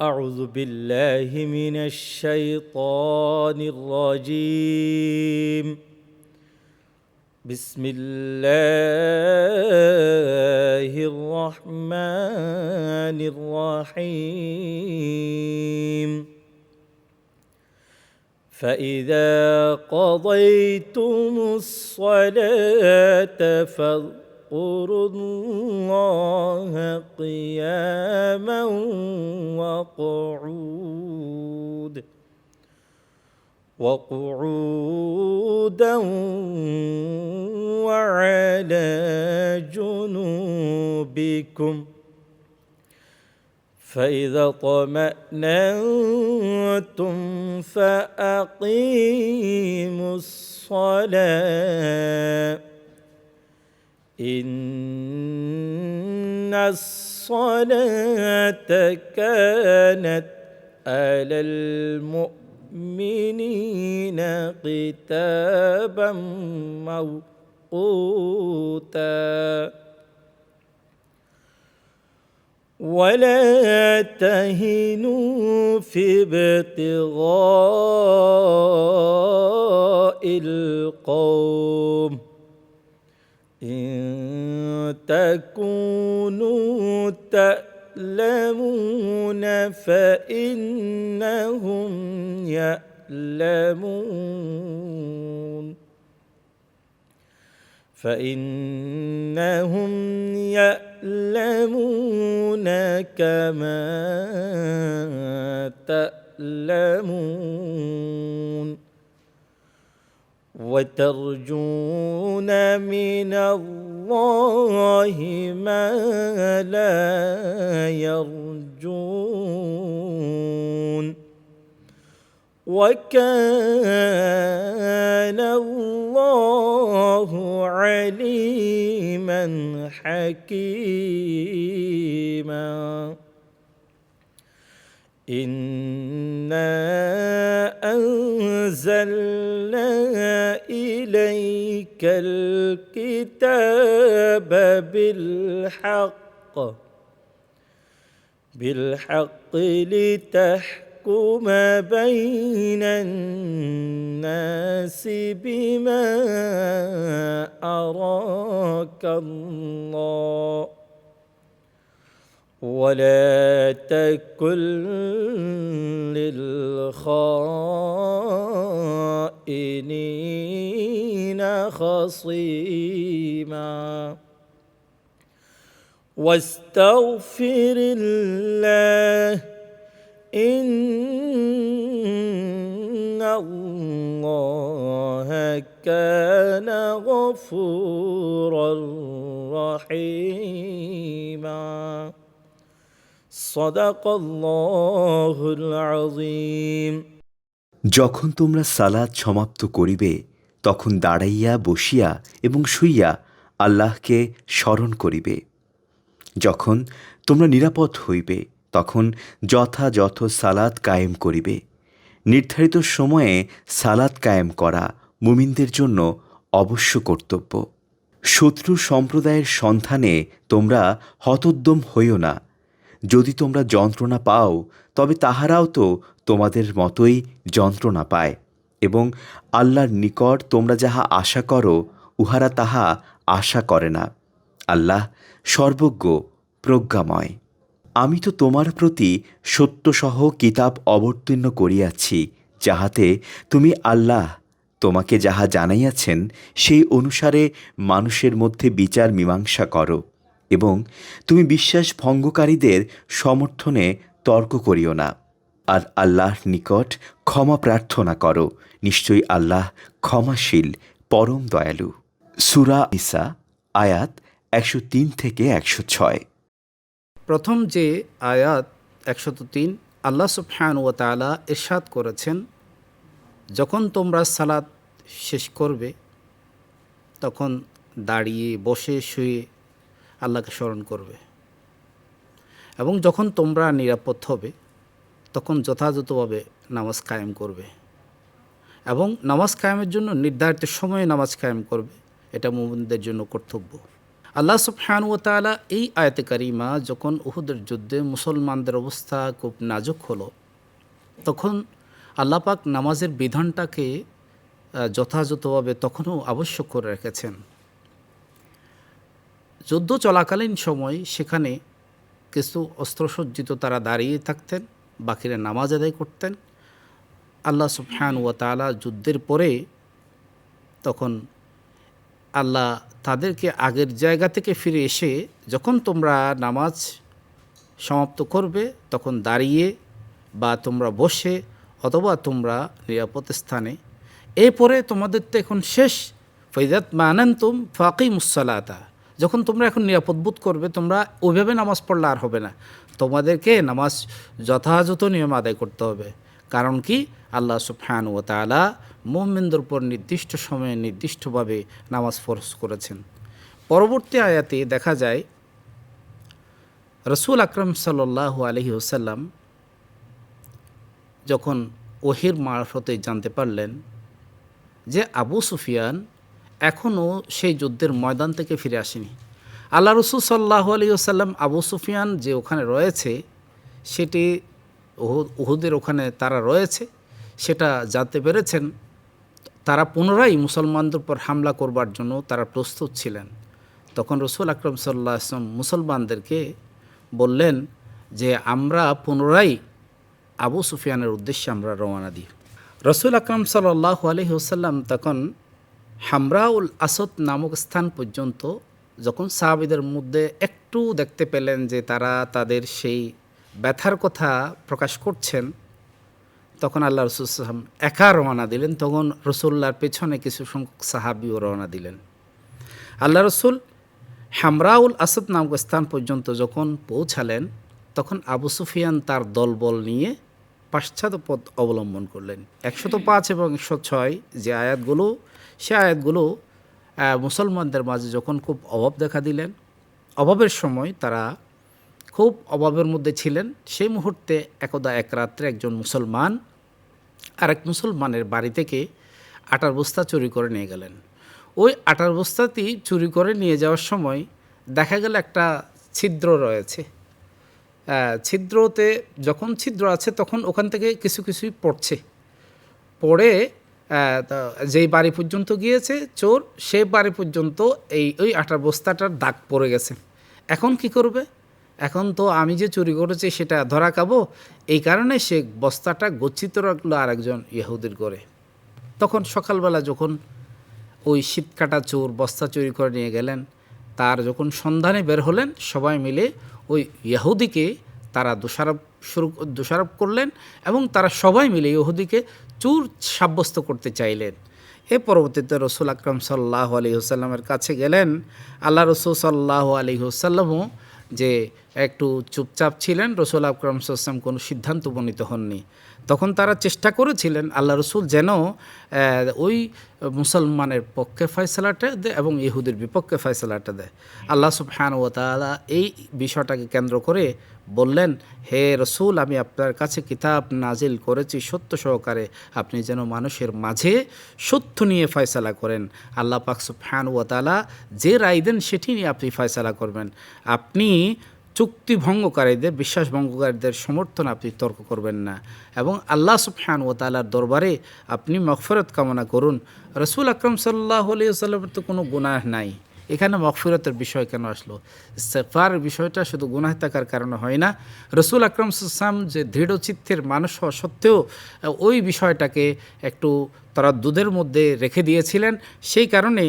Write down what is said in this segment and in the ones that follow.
أعوذ بالله من الشيطان الرجيم. بسم الله الرحمن الرحيم. فإذا قضيتم الصلاة فاذكروا الله قياما وقعودا وعلى جنوبكم. فإذا اطمأننتم فأقيموا الصلاة إن الصلاة كانت على المؤمنين كتابا موقوتا. ولا تهنوا في ابتغاء القوم إن تكونوا تألمون فإنهم يألمون كما تألمون وترجون من الله ما لا يرجون وكان الله عليما حكيما. إنا أنزلنا إليك الكتاب بالحق لتحكم بين الناس بما أراك الله ولا تكن للخائنين خصيما. واستغفر الله إن الله كان غفورا رحيما. সাদাকাল্লাহুল আযীম। যখন তোমরা সালাত সমাপ্ত করিবে তখন দাঁড়াইয়া বসিয়া এবং শুইয়া আল্লাহকে স্মরণ করিবে। যখন তোমরা নিরাপদ হইবে তখন যথাযথ সালাত কায়েম করিবে। নির্ধারিত সময়ে সালাত কায়েম করা মুমিনদের জন্য অবশ্য কর্তব্য। শত্রু সম্প্রদায়ের সন্ধানে তোমরা হতোদ্যম হইও না। যদি তোমরা যন্ত্রণা পাও তবে তাহারাও তো তোমাদের মতোই যন্ত্রণা পায় এবং আল্লাহর নিকট তোমরা যাহা আশা করো উহারা তাহা আশা করে না। আল্লাহ সর্বজ্ঞ প্রজ্ঞাময়। আমি তো তোমার প্রতি সত্যসহ কিতাব অবতীর্ণ করিয়াছি, যাহাতে তুমি আল্লাহ তোমাকে যাহা জানাইয়াছেন সেই অনুসারে মানুষের মধ্যে বিচার মীমাংসা করো এবং তুমি বিশ্বাস ভঙ্গকারীদের সমর্থনে তর্ক করিও না। আর আল্লাহর নিকট ক্ষমা প্রার্থনা করো, নিশ্চয়ই আল্লাহ ক্ষমাশীল, পরম দয়ালু। সূরা নিসা আয়াত ১০৩ থেকে ১০৬। প্রথম যে আয়াত ১০৩, আল্লাহ সুবহানাহু ওয়া তাআলা ইরশাদ করেছেন, যখন তোমরা সালাত শেষ করবে তখন দাঁড়িয়ে, বসে, শুয়ে আল্লাহকে স্মরণ করবে, এবং যখন তোমরা নিরাপদ হবে তখন যথাযথভাবে নামাজ কায়েম করবে, এবং নামাজ কায়েমের জন্য নির্ধারিত সময়ে নামাজ কায়েম করবে। এটা মুমিনদের জন্য কর্তব্য। আল্লাহ সুবহানাহু ওয়া তাআলা এই আয়াতে কারিমা যখন উহুদের যুদ্ধে মুসলমানদের অবস্থা খুব নাজুক হলো, তখন আল্লাহ পাক নামাজের বিধানটাকে যথাযথভাবে তখনও আবশ্যক করে রেখেছেন। যুদ্ধ চলাকালীন সময় সেখানে কিছু অস্ত্রসজ্জিত তারা দাঁড়িয়ে থাকতেন, বাকিরা নামাজ আদায় করতেন। আল্লাহ সুবহানাহু ওয়া তাআলা যুদ্ধের পরে তখন আল্লাহ তাদেরকে আগের জায়গা থেকে ফিরে এসে, যখন তোমরা নামাজ সমাপ্ত করবে তখন দাঁড়িয়ে বা তোমরা বসে অথবা তোমরা নিরাপদ স্থানে, এরপরে তোমাদের তো এখন শেষ, ফাইযাত মানান্তুম ফাকিমুস সালাতা, যখন তোমরা এখন নিরাপদ বোধ করবে তোমরা ওইভাবে নামাজ পড়লে আর হবে না, তোমাদেরকে নামাজ যথাযথ নিয়ম আদায় করতে হবে। কারণ কি, আল্লাহ সুবহানাহু ওয়া তাআলা মুমিনদের উপর নির্দিষ্ট সময়ে নির্দিষ্টভাবে নামাজ ফরজ করেছেন। পরবর্তী আয়াতে দেখা যায় রাসূল আকরাম সাল্লাল্লাহু আলাইহি ওয়াসাল্লাম যখন ওহীর মারফতে জানতে পারলেন যে আবু সুফিয়ান এখনও সেই যুদ্ধের ময়দান থেকে ফিরে আসেনি। আল্লাহ রাসূল সাল্লাল্লাহু আলাইহি ওয়াসাল্লাম আবু সুফিয়ান যে ওখানে রয়েছে, সেটি উহুদের ওখানে তারা রয়েছে সেটা জানতে পেরেছেন। তারা পুনরায় মুসলমানদের উপর হামলা করবার জন্য তারা প্রস্তুত ছিলেন। তখন রাসূল আকরাম সাল্লাল্লাহু আলাইহি ওয়াসাল্লাম মুসলমানদেরকে বললেন যে আমরা পুনরায় আবু সুফিয়ানের উদ্দেশ্যে আমরা রওনা দিই। রাসূল আকরাম সাল্লাল্লাহু আলাইহি ওয়াসাল্লাম তখন হামরাউল আসাদ নামক স্থান পর্যন্ত যখন সাহাবীদের মধ্যে একটু দেখতে পেলেন যে তারা তাদের সেই ব্যথার কথা প্রকাশ করছেন, তখন আল্লাহ রাসূল সাল্লাল্লাহু আলাইহি ওয়াসাল্লাম একা রওনা দিলেন। তখন রাসূলুল্লাহর পেছনে কিছু সংখ্যক সাহাবীও রওনা দিলেন। আল্লাহ রাসূল হামরাউল আসাদ নামক স্থান পর্যন্ত যখন পৌঁছালেন, তখন আবু সুফিয়ান তার দলবল নিয়ে পাশ্চাত্য পথ অবলম্বন করলেন। ১০৫ এবং ১০৬ যে আয়াতগুলো, সে আয়াতগুলো মুসলমানদের মাঝে যখন খুব অভাব দেখা দিলেন, অভাবের সময় তারা খুব অভাবের মধ্যে ছিলেন, সেই মুহূর্তে একদা এক রাত্রে একজন মুসলমান আরেক মুসলমানের বাড়ি থেকে আটার বস্তা চুরি করে নিয়ে গেলেন। ওই আটার বস্তাটি চুরি করে নিয়ে যাওয়ার সময় দেখা গেল একটা ছিদ্র রয়েছে। ছিদ্রতে যখন ছিদ্র আছে তখন ওখান থেকে কিছু কিছুই পড়ছে, পড়ে যেই বাড়ি পর্যন্ত গিয়েছে চোর, সেই বাড়ি পর্যন্ত ওই আটার বস্তাটার দাগ পড়ে গেছে। এখন কি করবে? এখন তো আমি যে চুরি করেছি সেটা ধরা খাবো, এই কারণে সে বস্তাটা গচ্ছিত রাখলো আরেকজন ইহুদির ঘরে। তখন সকালবেলা যখন ওই শীতকাটা চোর বস্তা চুরি করে নিয়ে গেলেন, তার যখন সন্ধানে বের হলেন, সবাই মিলে ওই ইহুদিকে তারা দোষারোপ করলেন এবং তারা সবাই মিলে ইহুদিকে চোর সাব্যস্ত করতে চাইলেন। এ পরবর্তীতে রাসূল আকরাম সাল্লাল্লাহু আলাইহি ওয়াসাল্লামের কাছে গেলেন। আল্লাহ রাসূল সাল্লাল্লাহু আলাইহি ওয়াসাল্লামও যে একটু চুপচাপ ছিলেন, রাসূল আকরাম সাল্লাল্লাহু আলাইহি ওয়াসাল্লাম কোনো সিদ্ধান্ত উপনীত হননি। তখন তারা চেষ্টা করেছিলেন আল্লাহ রাসূল যেন ওই মুসলমানের পক্ষে ফয়সালাটা দেয় এবং ইহুদির বিপক্ষে ফয়সালাটা দেয়। আল্লাহ সুবহানাহু ওয়া তাআলা এই বিষয়টাকে কেন্দ্র করে বললেন, হে রাসূল, আমি আপনার কাছে কিতাব নাজিল করেছি সত্য সহকারে, আপনি যেন মানুষের মাঝে সত্য নিয়ে ফয়সালা করেন। আল্লাহ পাক সুবহানাহু ওয়া তাআলা যে রায় দেন সেটি নিয়ে আপনি ফয়সালা করবেন। আপনি চুক্তি ভঙ্গকারীদের, বিশ্বাস ভঙ্গকারীদের সমর্থন আপনি তর্ক করবেন না, এবং আল্লাহ সুবহানাহু ওয়া তাআলার দরবারে আপনি মাগফিরাত কামনা করুন। রাসূল আকরাম সাল্লাল্লাহু আলাইহি ওয়াসাল্লামের তো কোনো গুনাহ নাই, এখানে মাগফিরাতের বিষয় কেন আসলো? ইস্তিগফারের বিষয়টা শুধু গুনাহ থাকার কারণে হয় না। রাসূল আকরাম সাল্লাল্লাহু আলাইহি ওয়াসাল্লাম যে দৃঢ়চিত্তের মানুষ হওয়া সত্ত্বেও ওই বিষয়টাকে একটু তারাদ্দুদের মধ্যে রেখে দিয়েছিলেন। সেই কারণে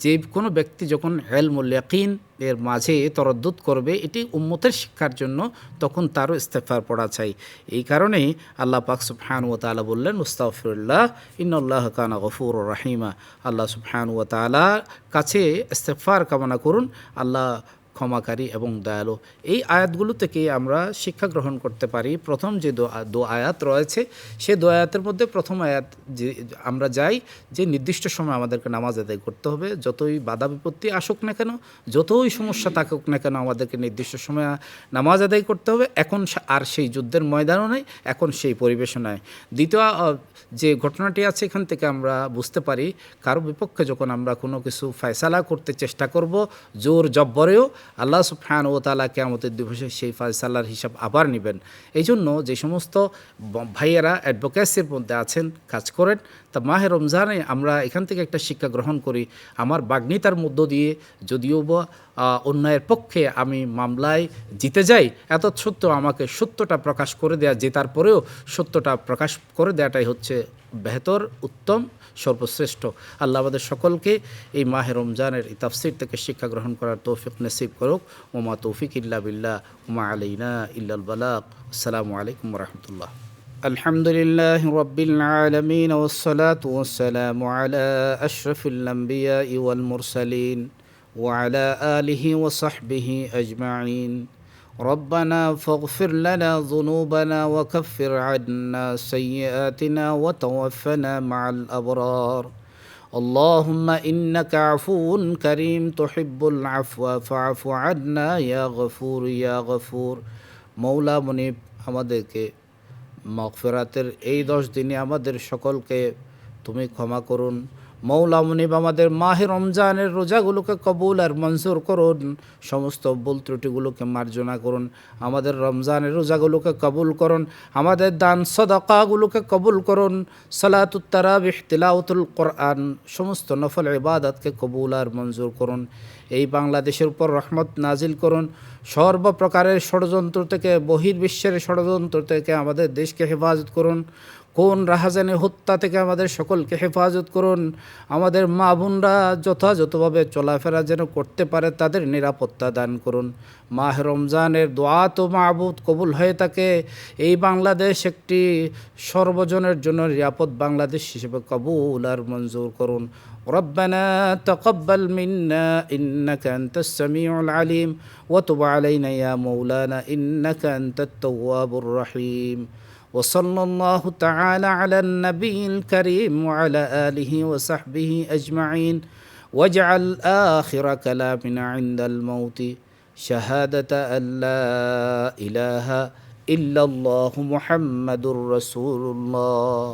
যে কোনো ব্যক্তি যখন ইলমুল ইয়াকিন এর মাঝে তরদ্দুদ করবে, এটি উম্মতের শিক্ষার জন্য, তখন তারও ইস্তেগফার পড়া চাই। এই কারণেই আল্লাহ পাক সুবহানাহু ওয়া তাআলা বললেন, মুস্তাগফিরুল্লাহ ইন্নাল্লাহা কানা গফুরুর রাহিমা। আল্লাহ সুবহানাহু ওয়া তাআলার কাছে ইস্তেগফার কামনা করুন, আল্লাহ ক্ষমাকারী এবং দয়ালু। এই আয়াতগুলো থেকে আমরা শিক্ষা গ্রহণ করতে পারি। প্রথম যে দো আয়াত রয়েছে, সে দো আয়াতের মধ্যে প্রথম আয়াত যে আমরা যাই যে নির্দিষ্ট সময় আমাদেরকে নামাজ আদায় করতে হবে। যতই বাধা বিপত্তি আসুক না কেন, যতই সমস্যা থাকুক না কেন, আমাদেরকে নির্দিষ্ট সময় নামাজ আদায় করতে হবে। এখন আর সেই যুদ্ধের ময়দানও নেই, এখন সেই পরিবেশও নাই। দ্বিতীয় যে ঘটনাটি আছে, এখান থেকে আমরা বুঝতে পারি কারো বিপক্ষে যখন আমরা কোনো কিছু ফয়সালা করতে চেষ্টা করব জোর জব্বরেও, আল্লাহ সুবহানাহু ওয়া তাআলা কিয়ামতের দিবসে সেই ফয়সালার হিসাব আবার নেবেন। এই জন্য যে সমস্ত ভাইয়েরা অ্যাডভোকেসির মধ্যে আছেন, কাজ করেন, তা মাহে রমজানে আমরা এখান থেকে একটা শিক্ষা গ্রহণ করি। আমার বাগ্মিতার মধ্য দিয়ে যদিও বা অন্যায়ের পক্ষে আমি মামলায় জিতে যাই, এত সত্ত্বেও আমাকে সত্যটা প্রকাশ করে দেয়া, জেতার পরেও সত্যটা প্রকাশ করে দেওয়াটাই হচ্ছে বেহতর, উত্তম, সর্বশ্রেষ্ঠ। আল্লাহ আমাদের সকলকে এই মাহে রমজানের এই তাফসীর থেকে শিক্ষা গ্রহণ করার তৌফিক নসিব করুক। ওমা তৌফিক ইল্লা বিল্লাহ, ওমা আলাইনা ইল্লাল বালাগ। আসসালামু আলাইকুম ওয়া রাহমাতুল্লাহ। আলহামদুলিল্লাহ রাব্বিল আলামিন ওয়াসসালাতু ওয়াসসালামু আলা আশরাফিল আমবিয়া ওয়াল মুরসালিন ওয়া আলা আলিহি ওয়া সাহবিহি আজমাইন। ربنا فاغفر لنا ذنوبنا وكفر عنا سيئاتنا وتوفنا مع الأبرار. اللهم إنك عفو كريم تحب العفو فاعف عنا يا غفور يا غفور. মৌলা মুনিব আমাদেরকে মাগফিরাতের এই 10 দিনে আমাদের সকলকে তুমি ক্ষমা করুন। মৌলা মুনিব আমাদের মাহে রমজানের রোজাগুলোকে কবুল আর মঞ্জুর করুন, সমস্ত ভুল ত্রুটিগুলোকে মার্জনা করুন। আমাদের রমজানের রোজাগুলোকে কবুল করুন, আমাদের দান সদাকাগুলোকে কবুল করুন। সালাতুত তারাবিহ, তিলাওয়াতুল কোরআন, সমস্ত নফল ইবাদতকে কবুল আর মঞ্জুর করুন। এই বাংলাদেশের উপর রহমত নাজিল করুন। সর্বপ্রকারের ষড়যন্ত্র থেকে, বহির্বিশ্বের ষড়যন্ত্র থেকে আমাদের দেশকে হেফাজত করুন। কোন রাহাজানি হত্যা থেকে আমাদের সকলকে হেফাজত করুন। আমাদের মা বোনরা যথাযথভাবে চলাফেরা যেন করতে পারে, তাদের নিরাপত্তা দান করুন। মাহ রমজানের দোয়া তো মাবুদ কবুল হয়ে থাকে। এই বাংলাদেশ একটি সর্বজনের জন্য নিরাপদ বাংলাদেশ হিসেবে কবুল আর মঞ্জুর করুন। ربنا تقبل منا إنك أنت السميع العليم وتب علينا يا مولانا إنك أنت التواب الرحيم. وصلى الله تعالى على النبي الكريم وعلى آله وصحبه أجمعين. واجعل آخر كلامنا عند الموت شهادة أن لا إله إلا الله محمد رسول الله.